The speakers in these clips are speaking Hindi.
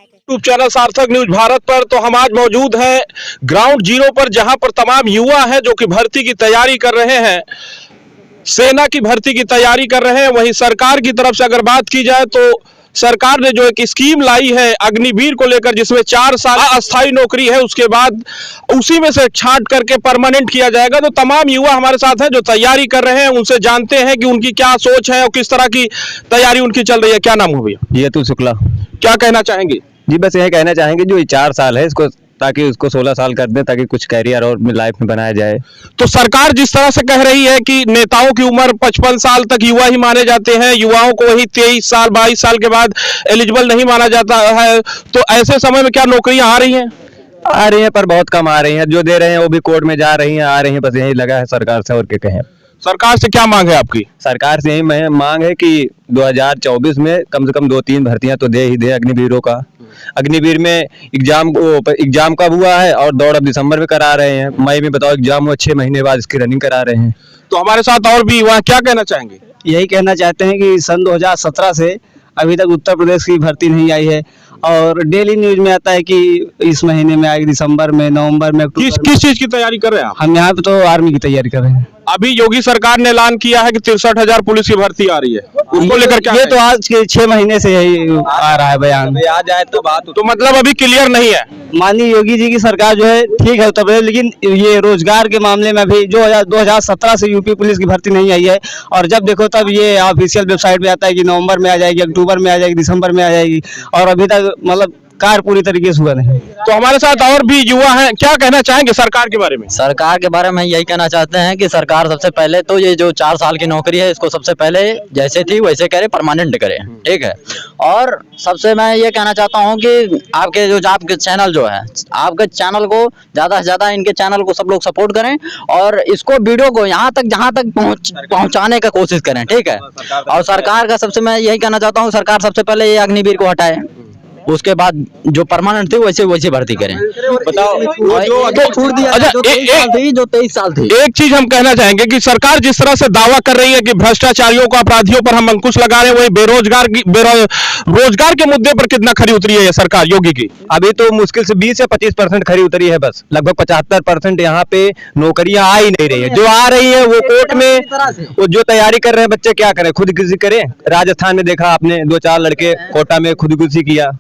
यूट्यूब चैनल सार्थक न्यूज भारत पर। तो हम आज मौजूद हैं ग्राउंड जीरो पर, जहां पर तमाम युवा हैं जो कि भर्ती की तैयारी कर रहे हैं, सेना की भर्ती की तैयारी कर रहे हैं। वहीं सरकार की तरफ से अगर बात की जाए तो सरकार ने जो एक स्कीम लाई है अग्निवीर को लेकर, जिसमें 4 साल अस्थायी नौकरी है, उसके बाद उसी में से छांट करके परमानेंट किया जाएगा। तो तमाम युवा हमारे साथ हैं जो तैयारी कर रहे हैं, उनसे जानते हैं कि उनकी क्या सोच है और किस तरह की तैयारी उनकी चल रही है। क्या नाम हो भैया? ये अतुल शुक्ला। क्या कहना चाहेंगे? जी बस यही कहना चाहेंगे जो ये 4 साल है इसको, ताकि उसको 16 साल कर दें, ताकि कुछ कैरियर और लाइफ में बनाया जाए। तो सरकार जिस तरह से कह रही है कि नेताओं की उम्र 55 साल तक युवा ही माने जाते हैं, युवाओं को वही 23 साल 22 साल के बाद एलिजिबल नहीं माना जाता है, तो ऐसे समय में क्या नौकरियां आ रही हैं? आ रही हैं पर बहुत कम आ रही हैं। जो दे रहे हैं वो भी कोर्ट में जा रही हैं, आ रही हैं। बस यही लगा है सरकार से, और क्या कहें। सरकार से क्या मांग है आपकी? सरकार से यही मांग है कि 2024 में कम से कम 2-3 भर्तियां तो दे ही दे अग्निवीरों का। अग्निवीर में एग्जाम कब हुआ है और दौड़ अब दिसंबर में करा रहे हैं। मई में बताओ एग्जाम हुआ, 6 महीने बाद इसकी रनिंग करा रहे हैं। तो हमारे साथ और भी युवा क्या कहना चाहेंगे? यही कहना चाहते हैं कि सन 2017 से अभी तक उत्तर प्रदेश की भर्ती नहीं आई है, और डेली न्यूज में आता है कि इस महीने में आएगी, दिसंबर में, नवंबर में, किस चीज की तैयारी कर रहे हैं आप? हम यहाँ पे तो आर्मी की तैयारी कर रहे हैं। अभी योगी सरकार ने ऐलान किया है कि 63,000 पुलिस की भर्ती आ रही है, उसको लेकर क्या? ये तो आज के 6 महीने से यही आ रहा है बयान। आ जाए तो बात तो मतलब अभी क्लियर नहीं है। माननीय योगी जी की सरकार जो है ठीक है उत्तर प्रदेश, लेकिन ये रोजगार के मामले में अभी जो 2017 से यूपी पुलिस की भर्ती नहीं आई है, और जब देखो तब ये ऑफिशियल वेबसाइट पे आता है कि नवंबर में आ जाएगी, अक्टूबर में आ जाएगी, दिसंबर में आ जाएगी, और अभी तक मतलब कार्य पूरी तरीके से हुआ नहीं। तो हमारे साथ और भी युवा हैं, क्या कहना चाहेंगे सरकार के बारे में? सरकार के बारे में यही कहना चाहते हैं कि सरकार सबसे पहले तो ये जो 4 साल की नौकरी है इसको सबसे पहले जैसे थी वैसे करे, परमानेंट करे, ठीक है। और सबसे मैं ये कहना चाहता हूँ कि आपके चैनल जो है, आपके चैनल को ज़्यादा से ज़्यादा, इनके चैनल को सब लोग सपोर्ट करें और इसको वीडियो को यहाँ तक जहाँ तक पहुँचाने का कोशिश करें, ठीक है। और सरकार का सबसे मैं यही कहना चाहता हूँ, सरकार सबसे पहले ये अग्निवीर को हटाए, उसके बाद जो परमानेंट थी वैसे भर्ती करें। बताओ जो छूट दिया अच्छा, जो 23 साल थी। एक चीज हम कहना चाहेंगे कि सरकार जिस तरह से दावा कर रही है कि भ्रष्टाचारियों को, अपराधियों पर हम अंकुश लगा रहे हैं, वही रोजगार के मुद्दे पर कितना खरी उतरी है ये सरकार योगी की? अभी तो मुश्किल से 20 से 25% खरी उतरी है। बस लगभग 75% यहाँ पे नौकरियां आ ही नहीं रही है। जो आ रही है वो कोर्ट में, वो जो तैयारी कर रहे हैं बच्चे क्या करें, खुदकुशी करें। राजस्थान में देखा आपने, 2-4 लड़के कोटा में खुदकुशी किया।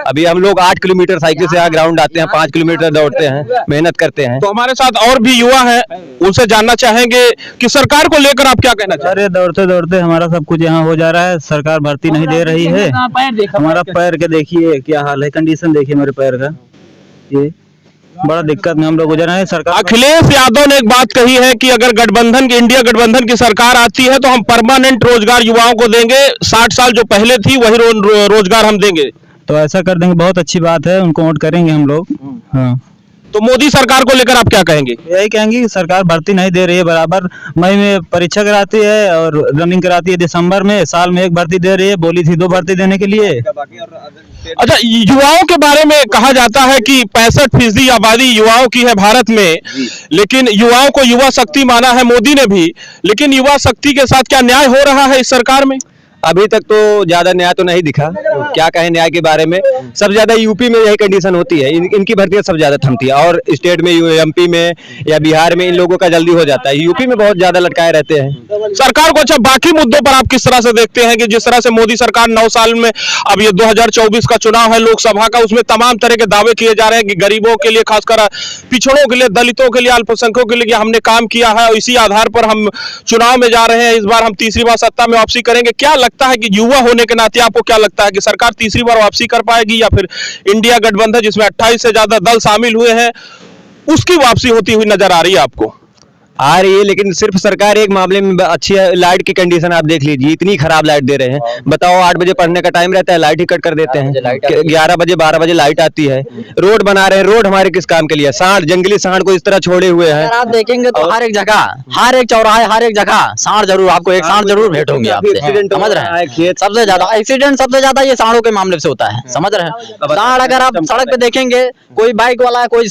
अभी हम लोग 8 किलोमीटर साइकिल से यहाँ ग्राउंड आते हैं, 5 किलोमीटर दौड़ते हैं, मेहनत करते हैं। तो हमारे साथ और भी युवा हैं, उनसे जानना चाहेंगे कि सरकार को लेकर आप क्या कहना चाहते हैं? अरे दौड़ते दौड़ते हमारा सब कुछ यहाँ हो जा रहा है, सरकार भर्ती नहीं दे रही है। हमारा पैर के देखिए क्या हाल है, कंडीशन देखिए मेरे पैर का, ये बड़ा दिक्कत में हम लोग गुजर रहे हैं। सरकार अखिलेश यादव ने एक बात कही है कि अगर इंडिया गठबंधन की सरकार आती है तो हम परमानेंट रोजगार युवाओं को देंगे, 60 साल जो पहले थी वही रोजगार हम देंगे। तो ऐसा कर देंगे, बहुत अच्छी बात है, उनको वोट करेंगे हम लोग। हाँ, तो मोदी सरकार को लेकर आप क्या कहेंगे? यही कहेंगे कि सरकार भर्ती नहीं दे रही है बराबर। मई में परीक्षा कराती है और रनिंग कराती है, दिसंबर में साल में 1 भर्ती दे रही है, बोली थी 2 भर्ती देने के लिए। अच्छा, युवाओं के बारे में कहा जाता है कि 65% आबादी युवाओं की है भारत में, लेकिन युवाओं को युवा शक्ति माना है मोदी ने भी, लेकिन युवा शक्ति के साथ क्या न्याय हो रहा है इस सरकार में? अभी तक तो ज्यादा न्याय तो नहीं दिखा। क्या कहें न्याय के बारे में, सब ज्यादा यूपी में यही कंडीशन होती है, इनकी भर्तियां सब ज्यादा थमती है। और स्टेट में, एमपी में या बिहार में इन लोगों का जल्दी हो जाता है, यूपी में बहुत ज्यादा लटकाए रहते हैं सरकार को। अच्छा, बाकी मुद्दों पर आप किस तरह से देखते हैं कि जिस तरह से मोदी सरकार 9 साल में, अब ये 2024 का चुनाव है लोकसभा का, उसमें तमाम तरह के दावे किए जा रहे हैं कि गरीबों के लिए, खासकर पिछड़ों के लिए, दलितों के लिए, अल्पसंख्यकों के लिए हमने काम किया है और इसी आधार पर हम चुनाव में जा रहे हैं, इस बार हम तीसरी बार सत्ता में वापसी करेंगे। क्या लगता है कि युवा होने के नाते आपको क्या लगता है कि सरकार तीसरी बार वापसी कर पाएगी, या फिर इंडिया गठबंधन जिसमें 28 से ज्यादा दल शामिल हुए हैं उसकी वापसी होती हुई नजर आ रही है आपको? आ रही है, लेकिन सिर्फ सरकार एक मामले में अच्छी है। लाइट की कंडीशन आप देख लीजिए, इतनी खराब लाइट दे रहे हैं। बताओ, 8 बजे पढ़ने का टाइम रहता है, लाइट ही कट कर देते हैं। 11 बजे 12 बजे लाइट आती है। रोड बना रहे हैं, रोड हमारे किस काम के लिए? सांड, जंगली सांड को इस तरह छोड़े हुए हैं। आप देखेंगे तो हर एक जगह, हर एक चौराहे, हर एक जगह सांड जरूर, आपको एक सांड जरूर भेंट होंगे आपसे, समझ रहे हैं? सबसे ज्यादा एक्सीडेंट सबसे ज्यादा ये सांडों के मामले से होता है, समझ रहे हैं? सांड अगर आप सड़क पे देखेंगे, कोई बाइक वाला, कोई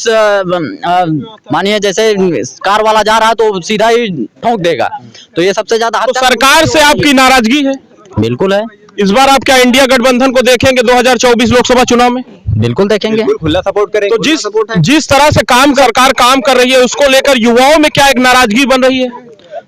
मानिए जैसे कार वाला जा रहा है तो सीधा ही ठोक देगा, तो ये सबसे ज्यादा। तो सरकार से आपकी नाराजगी है? बिल्कुल है। इस बार आप क्या इंडिया गठबंधन को देखेंगे 2024 लोकसभा चुनाव में? बिल्कुल देखेंगे। खुला सपोर्ट करेंगे। तो जिस तरह से सरकार काम कर रही है उसको लेकर युवाओं में क्या एक नाराजगी बन रही है?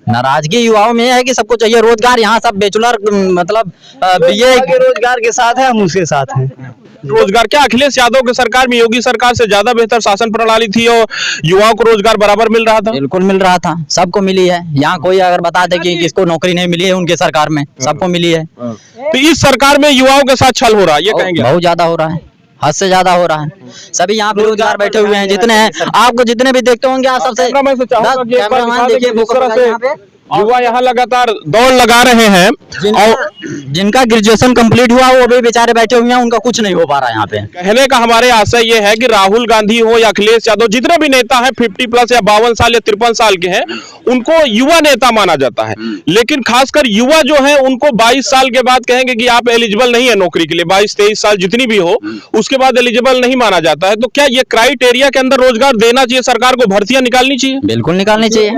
नाराजगी युवाओं में है कि सबको चाहिए रोजगार, यहाँ सब बैचलर मतलब बीए रोजगार के साथ है, हम उसके साथ हैं। रोजगार क्या अखिलेश यादव की सरकार में योगी सरकार से ज्यादा बेहतर शासन प्रणाली थी और युवाओं को रोजगार बराबर मिल रहा था? बिल्कुल मिल रहा था, सबको मिली है। यहाँ कोई अगर बता दे कि किसको नौकरी नहीं मिली है, उनके सरकार में सबको मिली है। तो इस सरकार में युवाओं के साथ छल हो रहा है, ये कहेंगे? बहुत ज्यादा हो रहा है, हद से ज्यादा हो रहा है। सभी यहाँ बेरोजगार बैठे हुए हैं, जितने हैं आपको जितने भी देखते होंगे आप सबसे कैमरामैन देखिए वो यहाँ पे युवा यहाँ लगातार दौड़ लगा रहे हैं और जिनका ग्रेजुएशन कंप्लीट हुआ वो भी बेचारे बैठे हुए हैं, उनका कुछ नहीं हो पा रहा है यहाँ पे। कहने का हमारे आशय ये है कि राहुल गांधी हो या अखिलेश यादव, जितने भी नेता हैं 50+ या 52 साल या 53 साल के हैं, उनको युवा नेता माना जाता है। लेकिन खासकर युवा जो है उनको 22 साल के बाद कहेंगे कि आप एलिजिबल नहीं है नौकरी के लिए, 22-23 साल जितनी भी हो उसके बाद एलिजिबल नहीं माना जाता है। तो क्या ये क्राइटेरिया के अंदर रोजगार देना चाहिए सरकार को, भर्तियां निकालनी चाहिए? बिल्कुल निकालनी चाहिए।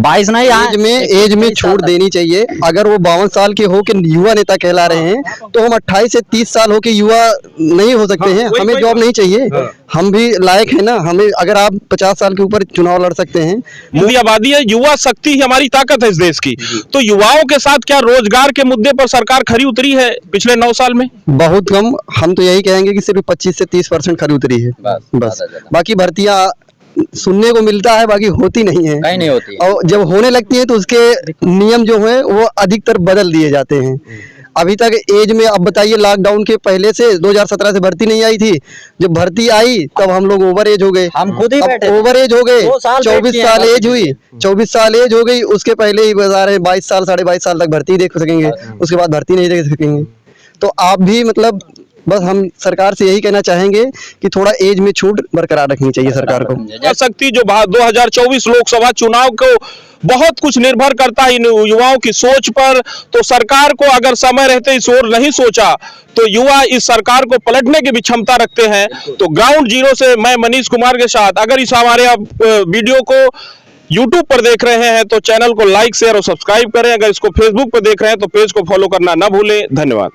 22 नहीं एज में छूट देनी चाहिए। अगर वो 52 साल के हो के युवा नेता कहला रहे हैं तो हम 28 से 30 साल हो के युवा नहीं हो सकते हैं। हमें जॉब नहीं चाहिए, हम भी लायक है ना। हमें अगर आप 50 साल के ऊपर चुनाव लड़ सकते हैं। मोदी आबादी है, युवा शक्ति ही हमारी ताकत है इस देश की। तो युवाओं के साथ क्या रोजगार के मुद्दे पर सरकार खरी उतरी है पिछले 9 साल में? बहुत कम। हम तो यही कहेंगे कि सिर्फ 25 से 30% खरी उतरी है बस। बाकी भर्तियां सुनने को मिलता है, बाकी होती नहीं है, कहीं नहीं होती। और जब होने लगती है तो उसके नियम जो है वो अधिकतर बदल दिए जाते हैं। अभी तक एज में, अब बताइए लॉकडाउन के पहले से 2017 से भर्ती नहीं आई थी। जब भर्ती आई तब हम लोग ओवर एज हो गए, हम खुद ही बैठे ओवर एज हो गए। 24 साल एज हुई, हैं। 24 साल एज हो गई। उसके पहले ही बता रहे 22 साल 22.5 साल तक भर्ती देख सकेंगे, उसके बाद भर्ती नहीं देख सकेंगे। तो आप भी मतलब बस हम सरकार से यही कहना चाहेंगे कि थोड़ा एज में छूट बरकरार रखनी चाहिए सरकार को। शक्ति जो 2024 लोकसभा चुनाव को बहुत कुछ निर्भर करता है इन युवाओं की सोच पर। तो सरकार को अगर समय रहते इस ओर नहीं सोचा तो युवा इस सरकार को पलटने की भी क्षमता रखते हैं। तो ग्राउंड जीरो से मैं मनीष कुमार के साथ, अगर इस हमारे आप वीडियो को YouTube पर देख रहे हैं तो चैनल को लाइक शेयर और सब्सक्राइब करें। अगर इसको Facebook पर देख रहे हैं तो पेज को फॉलो करना ना भूलें। धन्यवाद।